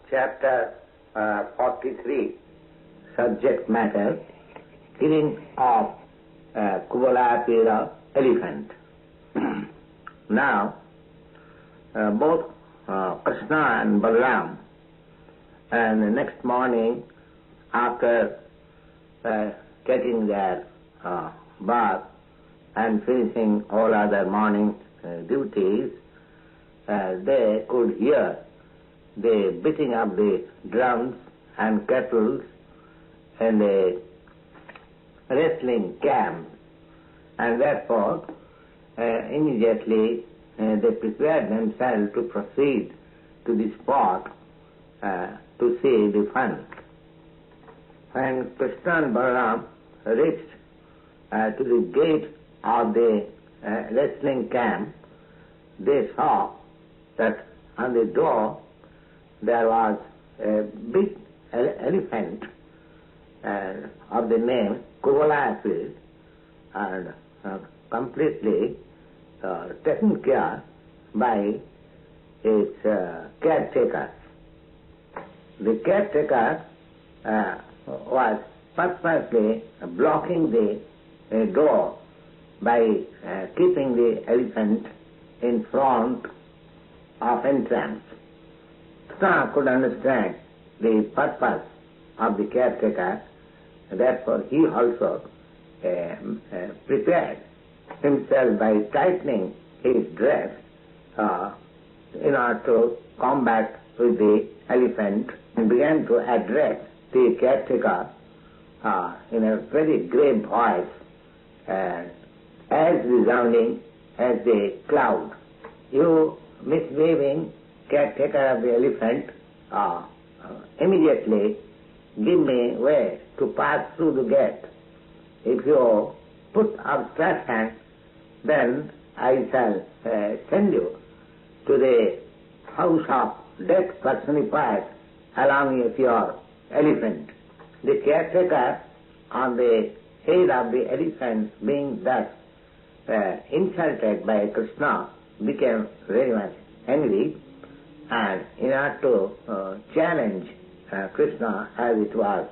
chapter 43, subject matter, killing of Kuvalayapida elephant. Now, both Kṛṣṇa and Balarāma, and the next morning after getting their bath and finishing all other morning duties, they could hear the beating of the drums and kettles in the wrestling camp, and therefore immediately they prepared themselves to proceed to the spot to see the fun. When Kṛṣṇa and Balarāma reached to the gate of the wrestling camp, they saw that on the door there was a big elephant of the name Kuvalayapīḍa, and completely taken care by its caretaker. The caretaker was purposely blocking the door by keeping the elephant in front of entrance. Kṛṣṇa could understand the purpose of the caretaker, therefore he also prepared himself by tightening his dress in order to combat with the elephant, and began to address the caretaker in a very grave voice, as resounding as the cloud. You misbehaving caretaker of the elephant, immediately give me way to pass through the gate. If you put obstruction, then I shall send you to the house of death personified along with your elephant. The caretaker on the head of the elephant, being thus insulted by Kṛṣṇa, became very much angry, and in order to challenge Kṛṣṇa as it was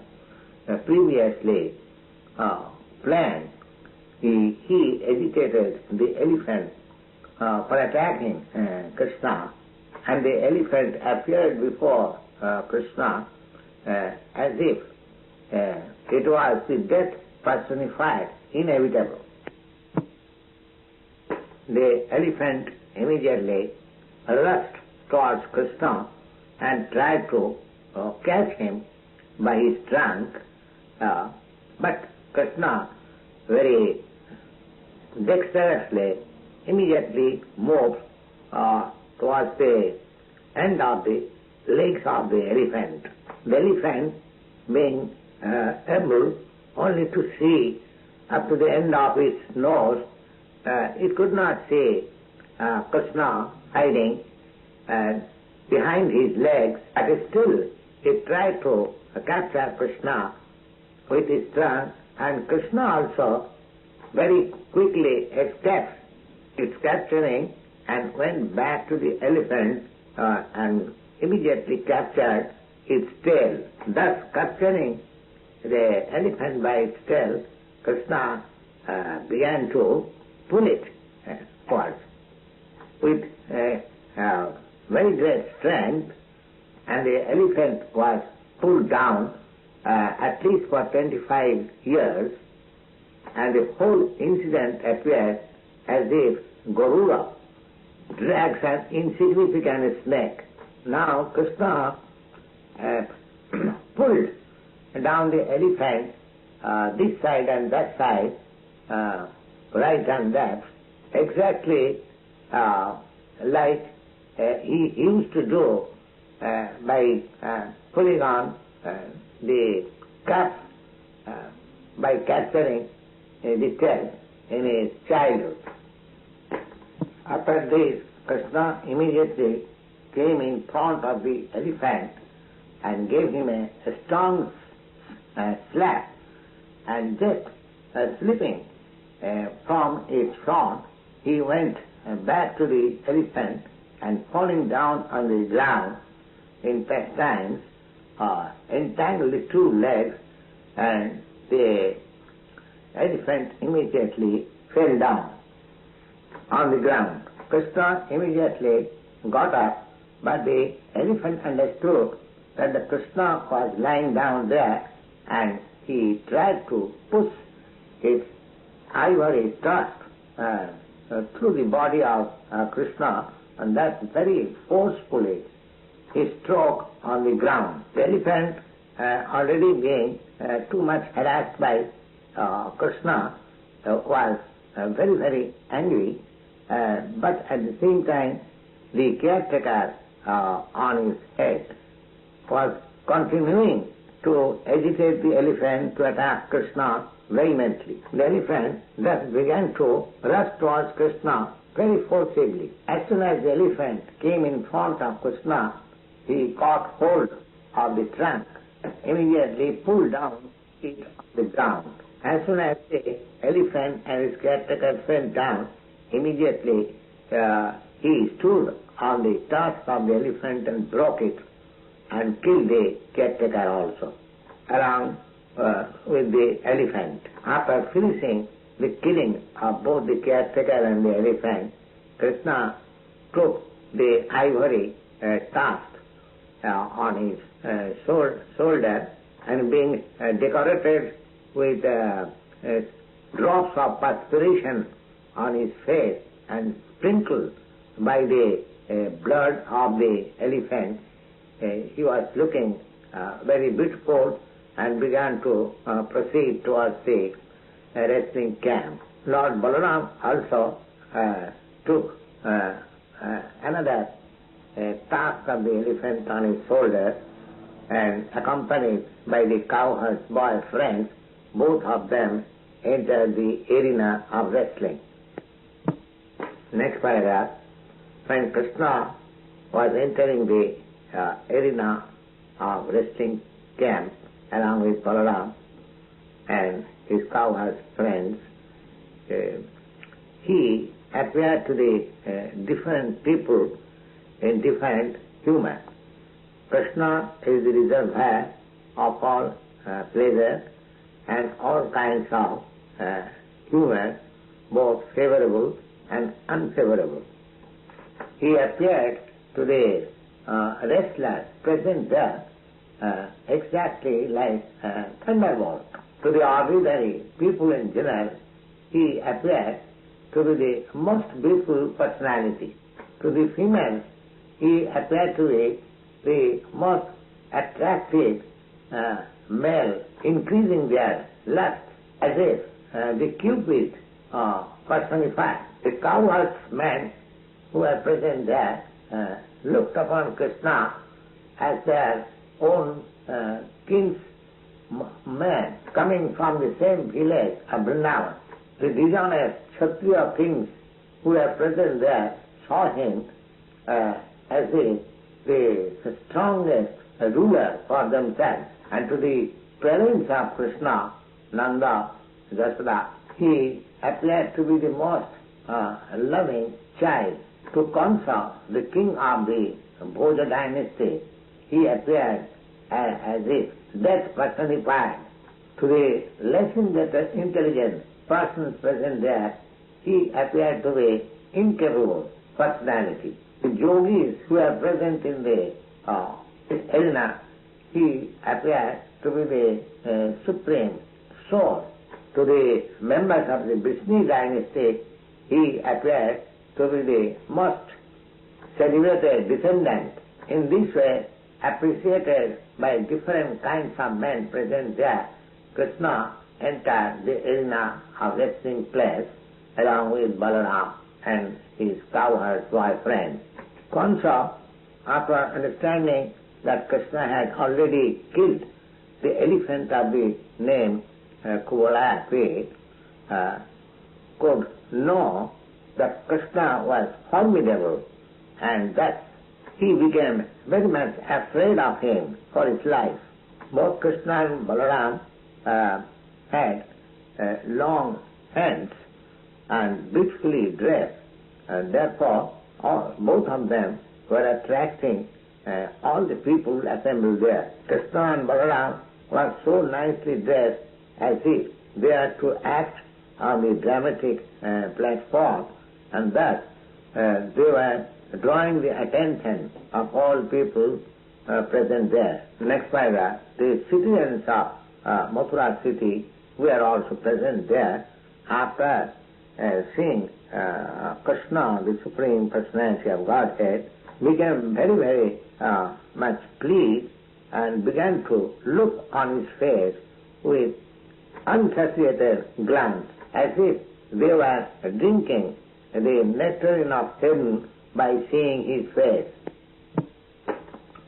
previously planned, he agitated the elephant for attacking Kṛṣṇa, and the elephant appeared before Kṛṣṇa as if it was the death personified, inevitable. The elephant immediately rushed towards Kṛṣṇa and tried to catch him by his trunk, but Kṛṣṇa very dexterously immediately moved towards the end of the legs of the elephant. The elephant, being able only to see up to the end of its nose, it could not see Kṛṣṇa hiding behind his legs, but still it tried to capture Kṛṣṇa with his trunk, and Kṛṣṇa also very quickly escaped its capturing and went back to the elephant and immediately captured its tail. Thus capturing the elephant by its tail, Kṛṣṇa began to pull it forward with very great strength, and the elephant was pulled down at least for 25 years, and the whole incident appeared as if Garuda drags an insignificant snake. Now Kṛṣṇa pulled down the elephant this side and that side, right and left, exactly like he used to do by pulling on the cuffs by capturing the tail in his childhood. After this, Kṛṣṇa immediately came in front of the elephant and gave him a strong slap, and just slipping from its front, he went back to the elephant, and falling down on the ground, intestines entangled the two legs, and the elephant immediately fell down on the ground. Kṛṣṇa immediately got up, but the elephant understood that the Kṛṣṇa was lying down there, and he tried to push his ivory tusk through the body of Kṛṣṇa, and that very forcefully he struck on the ground. The elephant, already being too much harassed by Kṛṣṇa, was very, very angry, but at the same time the caretaker on his head was continuing to agitate the elephant to attack Kṛṣṇa vehemently. The elephant thus began to rush towards Kṛṣṇa very forcibly. As soon as the elephant came in front of Kṛṣṇa, he caught hold of the trunk, immediately pulled down it on the ground. As soon as the elephant and his caretaker fell down, immediately he stood on the tusk of the elephant and broke it and killed the caretaker also, along with the elephant. After finishing the killing of both the caretaker and the elephant, Kṛṣṇa took the ivory tusk on his shoulder, and being decorated with drops of perspiration on his face and sprinkled by the blood of the elephant, he was looking very beautiful and began to proceed towards the wrestling camp. Lord Balaram also took another tusk of the elephant on his shoulder, and accompanied by the cowherd's boy friends, both of them entered the arena of wrestling. Next paragraph. When Kṛṣṇa was entering the arena of wrestling camp along with Balaram and his cowherd's friends, he appeared to the different people in different humor. Kṛṣṇa is the reservoir of all pleasure and all kinds of humor, both favorable and unfavorable. He appeared to the wrestlers present there exactly like thunderbolt. To the ordinary people in general, he appeared to be the most beautiful personality. To the females, he appeared to be the most attractive male, increasing their lust as if the Cupid personified. The cowherdsmen who were present there looked upon Kṛṣṇa as their own kinsman coming from the same village of Vrindavan. The dishonest Kshatriya kings who were present there saw him as the strongest ruler for themselves, and to the parents of Kṛṣṇa, Nanda, Jashoda, he appeared to be the most loving child. To Kṛṣṇa, the king of the Bhoja dynasty, he appeared as if death personified. To the less intelligent persons present there, he appeared to be incapable personality. The yogis who are present in the arena, he appeared to be the supreme soul. To the members of the Vishnu dynasty, he appeared to be the most celebrated descendant. In this way, appreciated by different kinds of men present there, Kṛṣṇa entered the arena of wrestling place along with Balaram and his cowherd boy friend. Kṛṣṇa, after understanding that Kṛṣṇa had already killed the elephant of the name Kuvalayapīḍa, could know that Kṛṣṇa was formidable, and thus he became very much afraid of him for his life. Both Kṛṣṇa and Balaram had long hands and beautifully dressed, and therefore both of them were attracting all the people assembled there. Kṛṣṇa and Balarāma were so nicely dressed as if they are to act on the dramatic platform, and thus they were drawing the attention of all people present there. Next paragraph, the citizens of Mathura city were also present there. After seeing Kṛṣna, the Supreme Personality of Godhead, became very, very much pleased and began to look on his face with unsatiated glance, as if they were drinking the nectarine of heaven by seeing his face.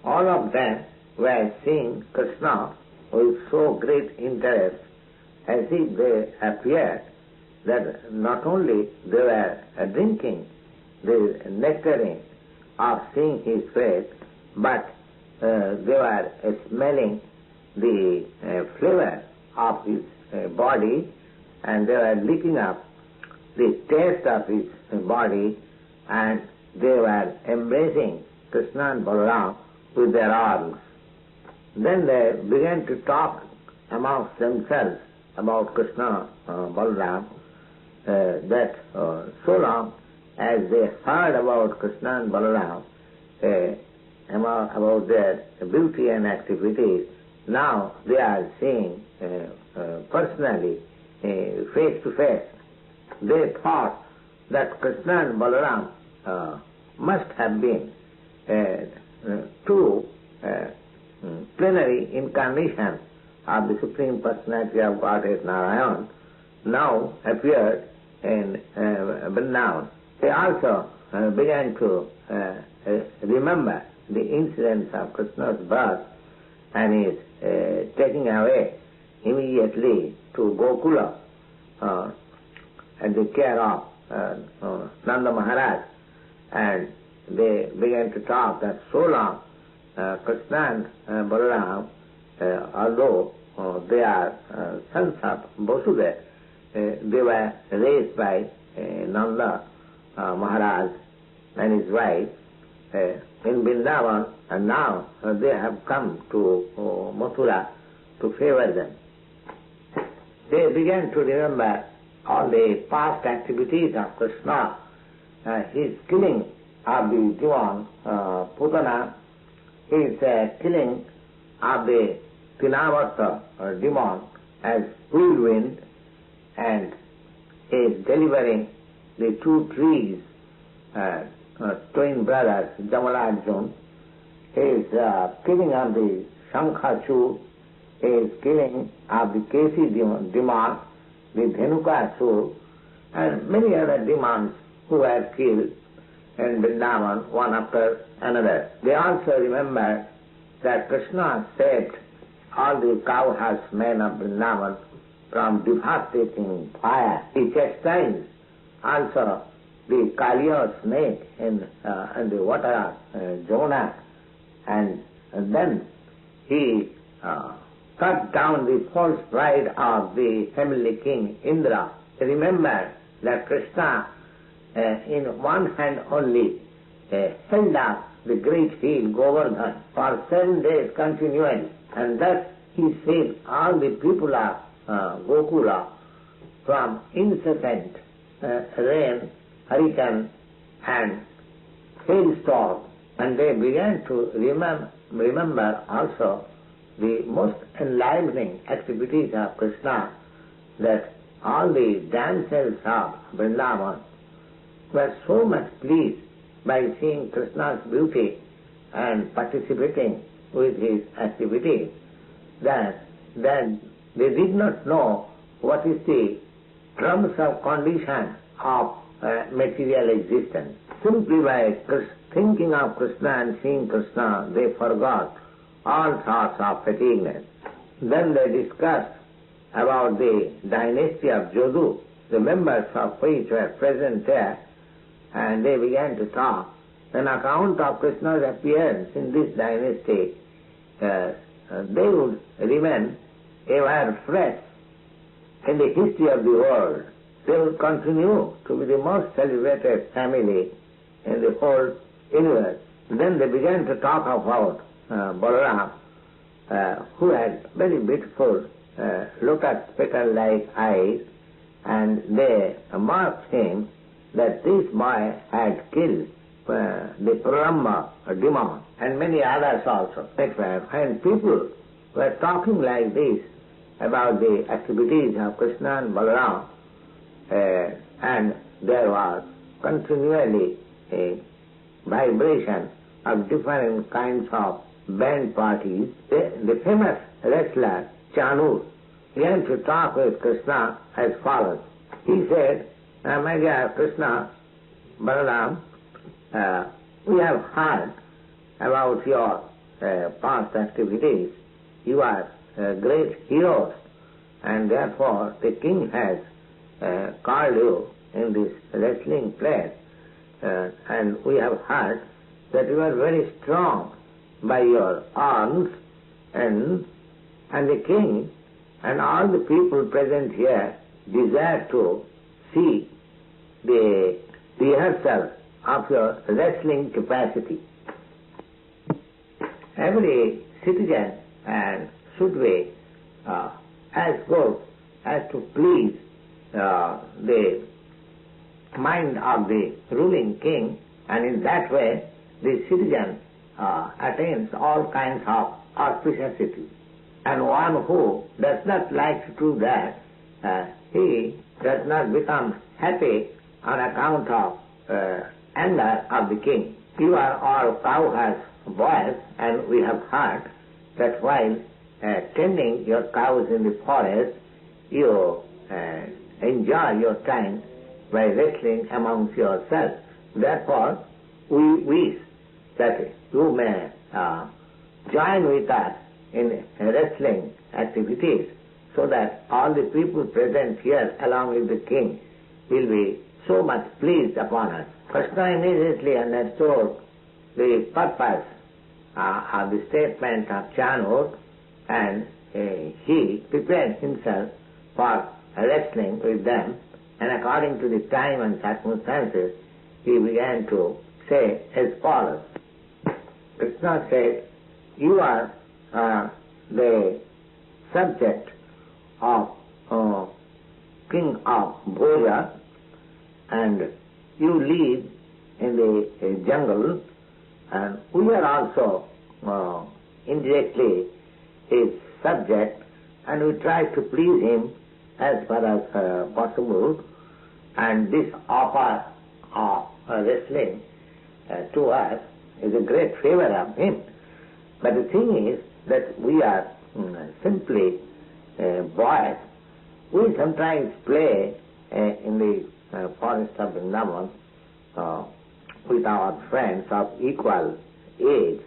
All of them were seeing Kṛṣna with so great interest, as if they appeared that not only they were drinking the nectarine of seeing his face, but they were smelling the flavor of his body, and they were licking up the taste of his body, and they were embracing Kṛṣna and Balarāma with their arms. Then they began to talk amongst themselves about Kṛṣna Balarāma, that so long as they heard about Kṛṣna and Balarāma, about their beauty and activities, now they are seeing personally, face to face. They thought that Kṛṣna and Balarāma must have been two plenary incarnations of the Supreme Personality of Godhead Narayan, now appeared in Vrindavan. They also began to remember the incidents of Krishna's birth and his taking away immediately to Gokula at the care of Nanda Maharaj, and they began to talk that so long Kṛṣna and Balarāma, although they are sons of Vasudeva, they were raised by Nanda Maharaj and his wife in Vrindavan, and now they have come to Mathura to favor them. They began to remember all the past activities of Kṛṣna, his killing of the demon Putana, his killing of the Tinavata demon as whirlwind, and his delivering the two trees, twin brothers, Jamalajun, his killing of the Shankhachu, his killing of the Kesi demon, the Dhenukasur, and many other demons who were killed in Vrindavan one after another. They also remember that Kṛṣna saved all the cowherds men of Vrindavan from devastating fire. He chastised also the Kaliya snake in the water Jonah, and then he cut down the false pride of the heavenly king Indra. Remember that Kṛṣna in one hand only held up the great hill Govardhan for 7 days continually, and thus he saved all the people of Gokula from incessant rain, hurricane and hailstorm. And they began to remember also the most enlivening activities of Kṛṣna, that all the damsels of Vrindavan were so much pleased by seeing Kṛṣna's beauty and participating with his activities that they did not know what is the terms of condition of material existence. Simply by thinking of Kṛṣna and seeing Kṛṣna, they forgot all thoughts of fatigueness. Then they discussed about the dynasty of Jodu, the members of which were present there, and they began to talk. An account of Kṛṣna's appearance in this dynasty, they would remain ever fresh in the history of the world. They would continue to be the most celebrated family in the whole universe. Then they began to talk about Balarāma, who had very beautiful lotus petal-like eyes, and they marked him that this boy had killed the Brahma demon and many others also. And people were talking like this about the activities of Kṛṣṇa and Balarāma, and there was continually a vibration of different kinds of band parties. The famous wrestler Chanu began to talk with Kṛṣṇa as follows. He said, "My dear Kṛṣṇa, Balarāma, we have heard about your past activities. You are great heroes, and therefore the king has called you in this wrestling place, and we have heard that you are very strong by your arms, and the king and all the people present here desire to see the rehearsal of your wrestling capacity. Every citizen should be as good as to please the mind of the ruling king, and in that way the citizen attains all kinds of auspiciousness. And one who does not like to do that, he does not become happy on account of anger of the king. You are all cowherds boys, and we have heard that while tending your cows in the forest, you enjoy your time by wrestling amongst yourselves. Therefore, we wish that you may join with us in wrestling activities, so that all the people present here along with the king will be so much pleased upon us." Kṛṣṇa immediately understood the purpose of the statement of Chanu, and he prepared himself for wrestling with them, and according to the time and circumstances, he began to say as follows. Kṛṣṇa said, "You are the subject of king of Bhoja, and you live in the jungle, and we are also indirectly his subject, and we try to please him as far as possible, and this offer of wrestling to us is a great favor of him. But the thing is that we are simply boys. We sometimes play in the forest of Vrindavan with our friends of equal age.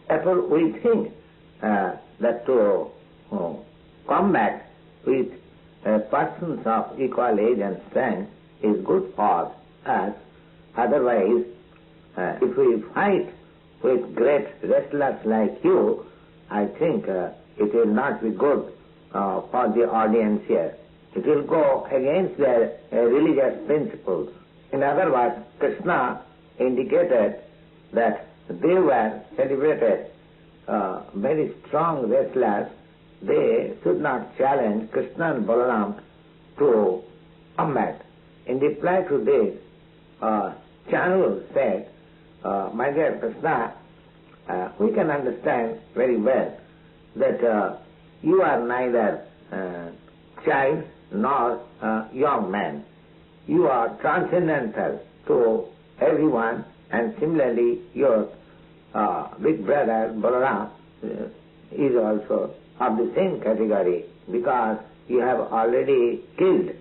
Therefore we think that to combat with persons of equal age and strength is good for us. Otherwise, if we fight with great wrestlers like you, I think it will not be good for the audience here. It will go against their religious principles." In other words, Kṛṣṇa indicated that they were celebrated very strong wrestlers. They should not challenge Kṛṣṇa and Balarāma to combat. In reply to this, Chanu said, "My dear Kṛṣṇa, we can understand very well that you are neither child nor young man. You are transcendental to everyone, and similarly your big brother Balarāma is also of the same category, because you have already killed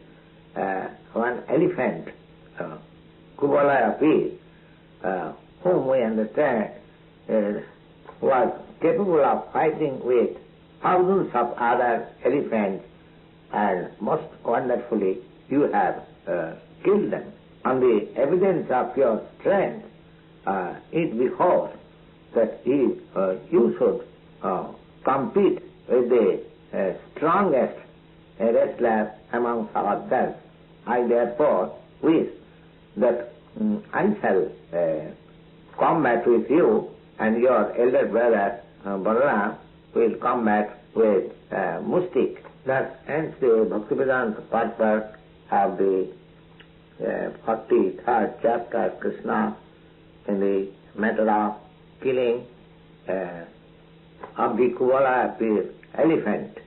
one elephant, Kuvalayapida, whom we understand was capable of fighting with thousands of other elephants, and most wonderfully you have killed them. On the evidence of your strength, it behoves that you should compete with the strongest wrestler amongst ourselves. I therefore wish that I shall combat with you, and your elder brother Balarāma will combat with Mustik. Thus ends the Bhaktivedanta purport of the 43rd chapter, Krishna, in the matter of killing of the Kuvalayapīḍa elephant.